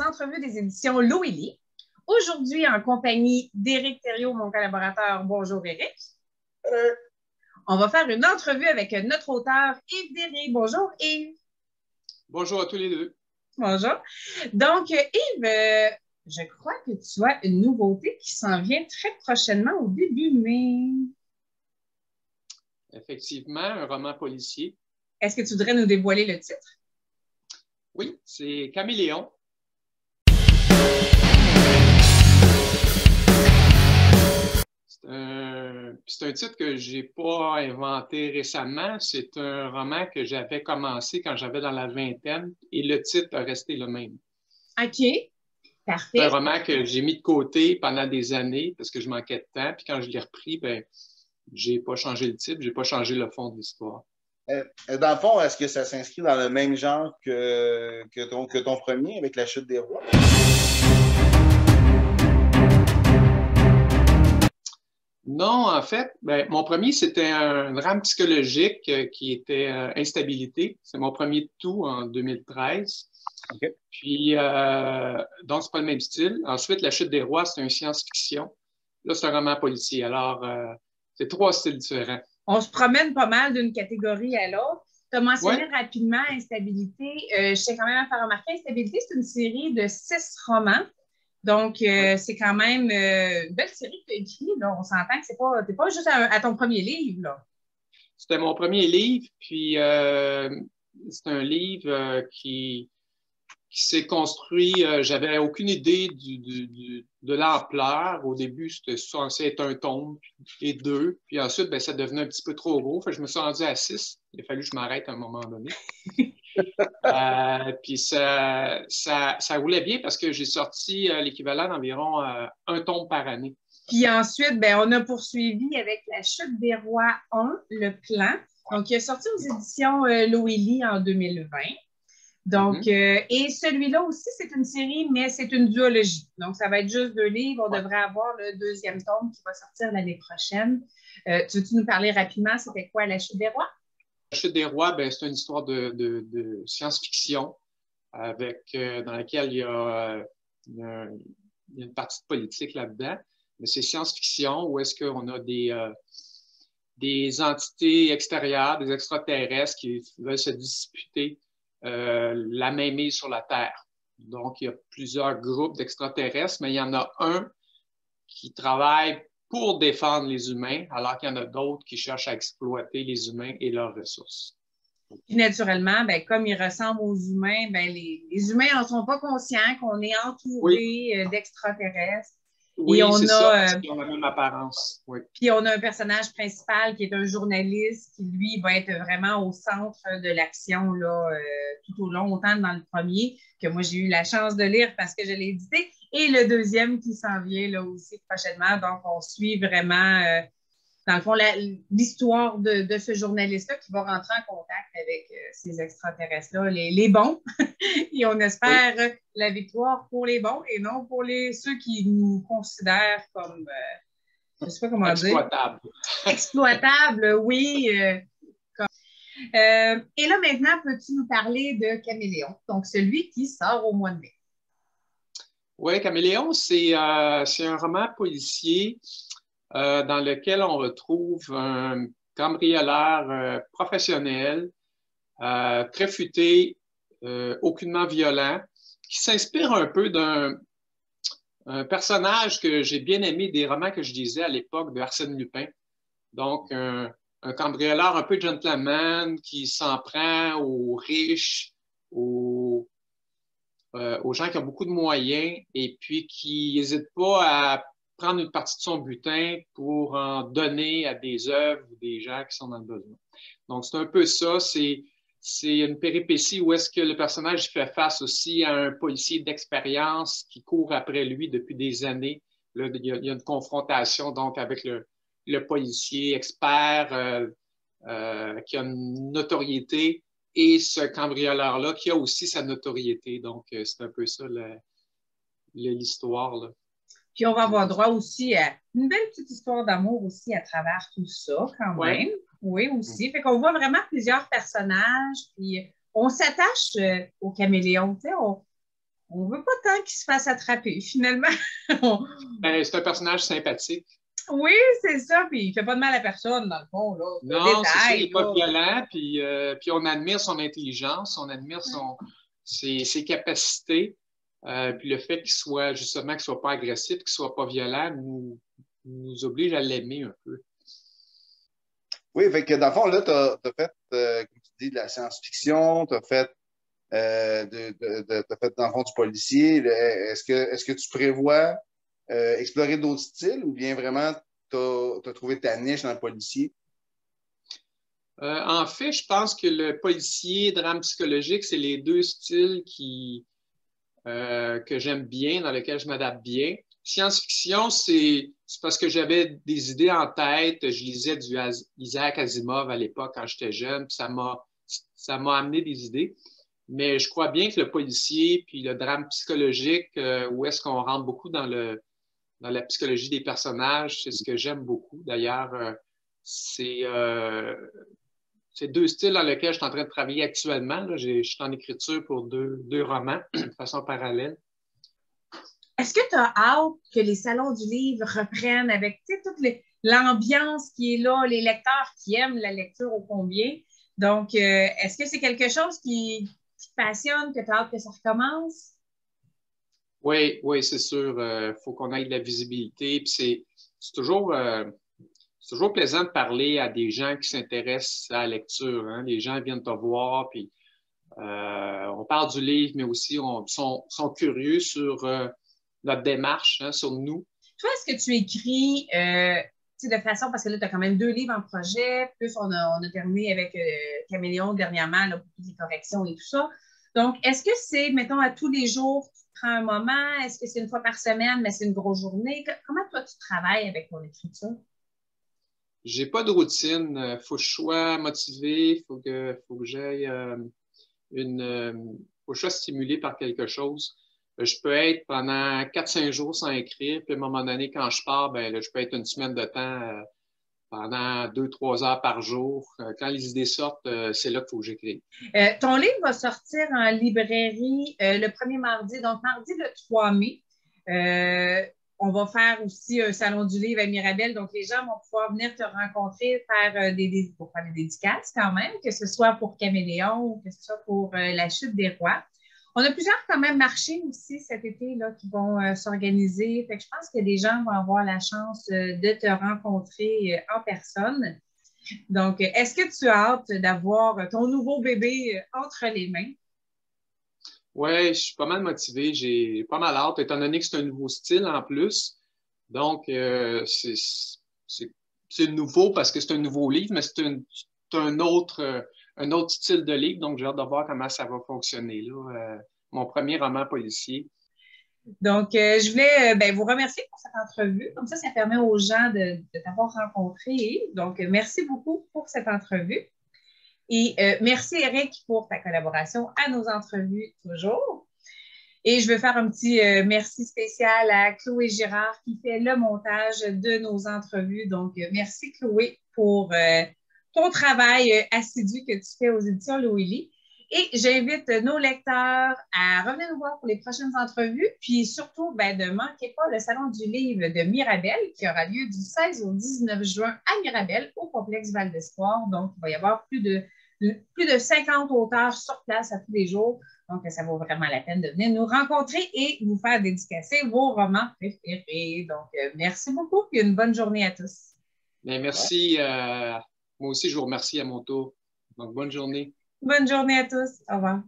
entrevue des éditions Loélie. Aujourd'hui, en compagnie d'Éric Thériault, mon collaborateur. Bonjour, Éric. On va faire une entrevue avec notre auteur Yves Derry. Bonjour, Yves. Bonjour à tous les deux. Bonjour. Donc, Yves, je crois que tu as une nouveauté qui s'en vient très prochainement au début mai. Effectivement, un roman policier. Est-ce que tu voudrais nous dévoiler le titre? Oui, c'est Caméléon. C'est un titre que je n'ai pas inventé récemment. C'est un roman que j'avais commencé quand j'avais dans la vingtaine et le titre a resté le même. OK, parfait. C'est un roman que j'ai mis de côté pendant des années parce que je manquais de temps. Puis quand je l'ai repris, ben, je n'ai pas changé le titre, je n'ai pas changé le fond de l'histoire. Dans le fond, est-ce que ça s'inscrit dans le même genre que ton premier, avec La Chute des Rois? Non, en fait, ben, mon premier, c'était un drame psychologique qui était Instabilité. C'est mon de tout en 2013. Okay. Puis, donc, c'est pas le même style. Ensuite, La Chute des Rois, c'est un science-fiction. Là, c'est un roman policier. Alors, c'est trois styles différents. On se promène pas mal d'une catégorie à l'autre. Tu as mentionné rapidement Instabilité. Je sais quand même à faire remarquer, Instabilité, c'est une série de 6 romans. Donc, c'est quand même une belle série que tu as écrite. On s'entend que t'es pas juste à ton premier livre. Là. C'était mon premier livre, puis c'est un livre qui s'est construit. J'avais aucune idée de l'ampleur. Au début, c'était censé être un tome et 2. Puis ensuite, ben, ça devenait un petit peu trop gros. Fait que je me suis rendu à 6. Il a fallu que je m'arrête à un moment donné. Puis ça roulait bien parce que j'ai sorti l'équivalent d'environ un tome par année. Puis ensuite, ben, on a poursuivi avec La Chute des Rois 1, Le Plan. Donc, il est sorti aux éditions Loélie en 2020. Donc, et celui-là aussi, c'est une série, mais c'est une duologie. Donc, ça va être juste 2 livres. On devrait avoir le 2e tome qui va sortir l'année prochaine. Tu veux-tu nous parler rapidement, c'était quoi La Chute des Rois? La Chute des Rois, ben, c'est une histoire de science-fiction dans laquelle il y a une partie de politique là-dedans. Mais c'est science-fiction où est-ce qu'on a des entités extérieures, des extraterrestres qui veulent se disputer la mainmise sur la Terre. Donc, il y a plusieurs groupes d'extraterrestres, mais il y en a un qui travaille pour défendre les humains, alors qu'il y en a d'autres qui cherchent à exploiter les humains et leurs ressources. Puis naturellement, ben, comme ils ressemblent aux humains, ben, les humains n'en sont pas conscients qu'on est entouré d'extraterrestres. Oui, c'est ça, ils ont la même apparence. Oui. Puis on a un personnage principal qui est un journaliste qui, lui, va être vraiment au centre de l'action là, tout au long, autant dans le premier que moi, j'ai eu la chance de lire parce que je l'ai édité, et le 2e qui s'en vient là aussi prochainement. Donc, on suit vraiment, dans le fond, l'histoire de ce journaliste-là qui va rentrer en contact avec ces extraterrestres-là, les bons. Et on espère la victoire pour les bons et non pour ceux qui nous considèrent comme, je ne sais pas comment exploitables. Dire. Exploitables, oui. Et là, maintenant, peux-tu nous parler de Caméléon, donc celui qui sort au mois de mai? Oui, Caméléon, c'est un roman policier dans lequel on retrouve un cambrioleur professionnel, très futé, aucunement violent, qui s'inspire un peu d'un personnage que j'ai bien aimé des romans que je lisais à l'époque de Arsène Lupin. Donc, un cambrioleur un peu gentleman qui s'en prend aux riches, aux gens qui ont beaucoup de moyens et puis qui n'hésitent pas à prendre une partie de son butin pour en donner à des œuvres ou des gens qui sont dans le besoin. Donc, c'est un peu ça. C'est une péripétie où est-ce que le personnage fait face aussi à un policier d'expérience qui court après lui depuis des années. Là, il y a une confrontation donc avec le policier expert qui a une notoriété et ce cambrioleur-là qui a aussi sa notoriété. Donc, c'est un peu ça l'histoire, là. Puis on va avoir droit aussi à une belle petite histoire d'amour aussi à travers tout ça, quand même. Oui, aussi. Fait qu'on voit vraiment plusieurs personnages, puis on s'attache au caméléon. Tu sais, on ne veut pas tant qu'il se fasse attraper, finalement. Ben, c'est un personnage sympathique. Oui, c'est ça. Puis il ne fait pas de mal à personne, dans le fond. Là. Non, c'est ça, il n'est pas là. violent. Puis on admire son intelligence, on admire ses capacités. Puis le fait qu'il soit pas agressif, qu'il ne soit pas violent, nous oblige à l'aimer un peu. Oui, fait que dans le fond, là, tu as fait, comme tu dis, de la science-fiction, tu as fait, dans le fond, du policier. Est-ce que tu prévois explorer d'autres styles ou bien vraiment tu as trouvé ta niche dans le policier? En fait, je pense que le policier, drame psychologique, c'est les deux styles que j'aime bien, dans lesquels je m'adapte bien. Science-fiction, c'est parce que j'avais des idées en tête. Je lisais du Isaac Asimov à l'époque quand j'étais jeune, puis ça m'a amené des idées. Mais je crois bien que le policier puis le drame psychologique, où est-ce qu'on rentre beaucoup dans la psychologie des personnages, c'est ce que j'aime beaucoup. D'ailleurs, c'est deux styles dans lesquels je suis en train de travailler actuellement. Là. Je suis en écriture pour deux romans de façon parallèle. Est-ce que tu as hâte que les salons du livre reprennent avec toute l'ambiance qui est là, les lecteurs qui aiment la lecture ô combien? Donc, est-ce que c'est quelque chose qui te passionne, que tu as hâte que ça recommence? Oui, c'est sûr. Faut qu'on ait de la visibilité. Puis c'est toujours plaisant de parler à des gens qui s'intéressent à la lecture. Hein. Les gens viennent te voir, puis on parle du livre, mais aussi sont curieux sur notre démarche, hein, sur nous. Toi, est-ce que tu écris de façon, parce que là, tu as quand même 2 livres en projet, plus on a terminé avec Caméléon dernièrement là, pour toutes les corrections et tout ça. Donc, est-ce que c'est, mettons, à tous les jours, tu prends un moment? Est-ce que c'est une fois par semaine, mais c'est une grosse journée? Comment toi, tu travailles avec ton écriture? J'ai pas de routine. Faut que je sois motivé, faut que j'aille faut que je sois stimulé par quelque chose. Je peux être pendant 4-5 jours sans écrire, puis à un moment donné, quand je pars, ben là, je peux être une semaine de temps pendant 2-3 heures par jour. Quand les idées sortent, c'est là qu'il faut que j'écrive. Ton livre va sortir en librairie le 1er mardi, donc mardi le 3 mai. On va faire aussi un salon du livre à Mirabel, donc les gens vont pouvoir venir te rencontrer, pour faire des dédicaces quand même, que ce soit pour Caméléon ou que ce soit pour La Chute des Rois. On a plusieurs quand même marchés aussi cet été là, qui vont s'organiser. Fait que je pense que les gens vont avoir la chance de te rencontrer en personne. Donc, est-ce que tu as hâte d'avoir ton nouveau bébé entre les mains? Oui, je suis pas mal motivé. J'ai pas mal hâte, étant donné que c'est un nouveau style en plus. Donc, c'est nouveau parce que c'est un nouveau livre, mais c'est un autre style de livre. Donc, j'ai hâte de voir comment ça va fonctionner, là. Mon premier roman policier. Donc, je voulais vous remercier pour cette entrevue. Comme ça permet aux gens de t'avoir rencontré. Donc, merci beaucoup pour cette entrevue. Et merci, Eric, pour ta collaboration à nos entrevues toujours. Et je veux faire un petit merci spécial à Chloé Girard qui fait le montage de nos entrevues. Donc, merci, Chloé, pour ton travail assidu que tu fais aux éditions Loélie. Et j'invite nos lecteurs à revenir nous voir pour les prochaines entrevues. Puis surtout, ne manquez pas le Salon du livre de Mirabel qui aura lieu du 16 au 19 juin à Mirabel au complexe Val d'Espoir. Donc, il va y avoir plus de 50 auteurs sur place à tous les jours. Donc, ça vaut vraiment la peine de venir nous rencontrer et vous faire dédicacer vos romans préférés. Donc, merci beaucoup et une bonne journée à tous. Bien, merci. Moi aussi, je vous remercie à mon tour. Donc, bonne journée. Bonne journée à tous. Au revoir.